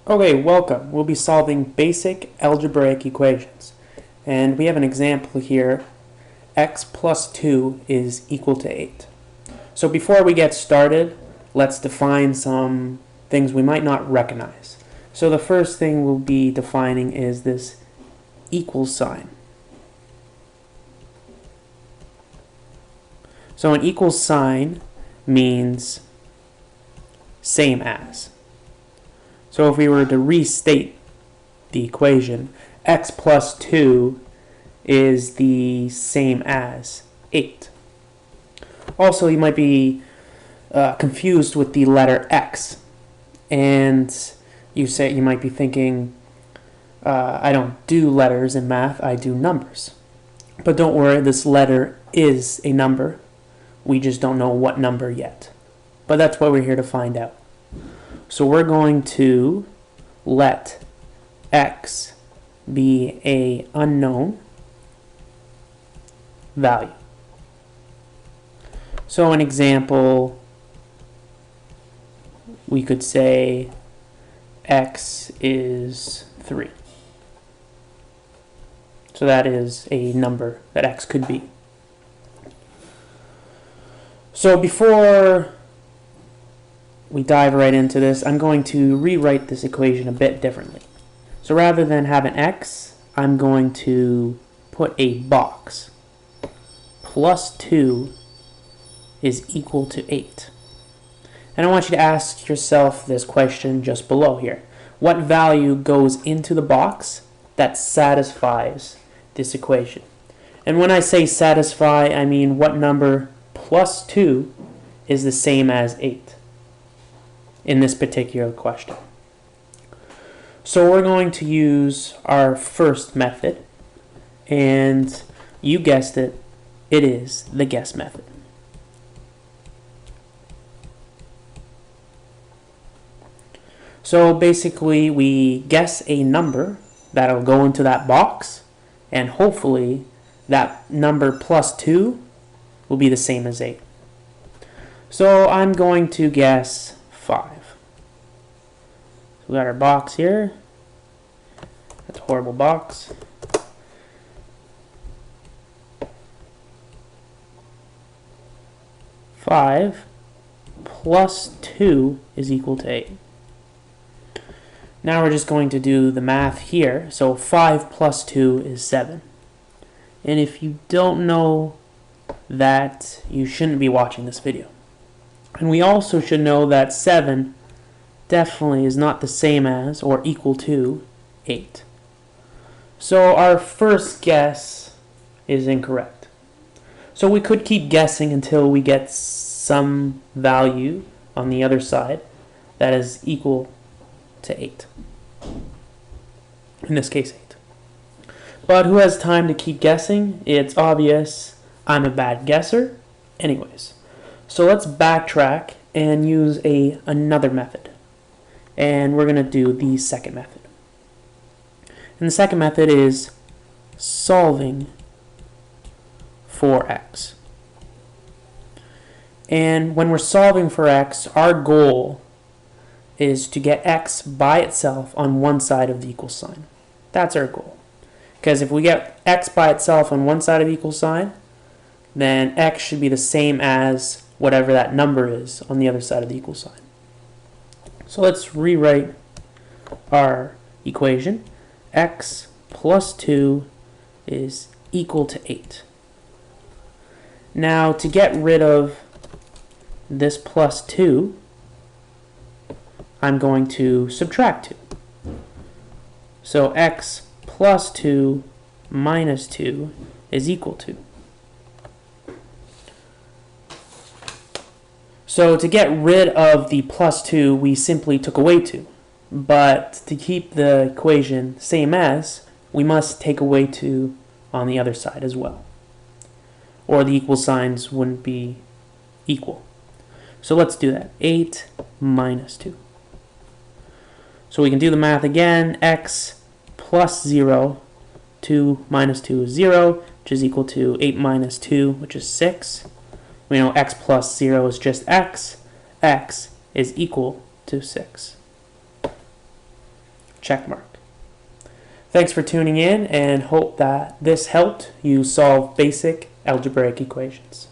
Okay, welcome. We'll be solving basic algebraic equations. And we have an example here. X plus 2 is equal to 8. So before we get started, let's define some things we might not recognize. So the first thing we'll be defining is this equal sign. So an equal sign means same as. So if we were to restate the equation, x plus 2 is the same as 8. Also, you might be confused with the letter x. And you might be thinking, I don't do letters in math, I do numbers. But don't worry, this letter is a number. We just don't know what number yet. But that's what we're here to find out. So we're going to let x be an unknown value. So an example, we could say x is 3. So that is a number that x could be. So before we dive right into this, I'm going to rewrite this equation a bit differently. So rather than have an x, I'm going to put a box. Plus 2 is equal to 8. And I want you to ask yourself this question just below here. What value goes into the box that satisfies this equation? And when I say satisfy, I mean what number plus 2 is the same as 8 in this particular question. So we're going to use our first method, and you guessed it, it is the guess method. So basically we guess a number that'll go into that box, and hopefully that number plus 2 will be the same as 8. So I'm going to guess 5. We got our box here. That's a horrible box. Five plus 2 is equal to 8. Now we're just going to do the math here. So 5 plus 2 is 7. And if you don't know that, you shouldn't be watching this video. And we also should know that 7 definitely is not the same as or equal to 8. So our first guess is incorrect. So we could keep guessing until we get some value on the other side that is equal to 8. In this case, 8. But who has time to keep guessing? It's obvious I'm a bad guesser. Anyways, so let's backtrack and use another method. And we're going to do the second method. And the second method is solving for x. And when we're solving for x, our goal is to get x by itself on one side of the equal sign. That's our goal. Because if we get x by itself on one side of the equal sign, then x should be the same as whatever that number is on the other side of the equal sign. So let's rewrite our equation. X plus 2 is equal to 8. Now to get rid of this plus 2, I'm going to subtract 2. So x plus 2 minus 2 is equal to. So to get rid of the plus 2, we simply took away 2. But to keep the equation same as, we must take away 2 on the other side as well. Or the equal signs wouldn't be equal. So let's do that. 8 minus 2. So we can do the math again. X plus 0, 2 minus 2 is 0, which is equal to 8 minus 2, which is 6. We know x plus 0 is just x. X is equal to 6. check mark. Thanks for tuning in, and hope that this helped you solve basic algebraic equations.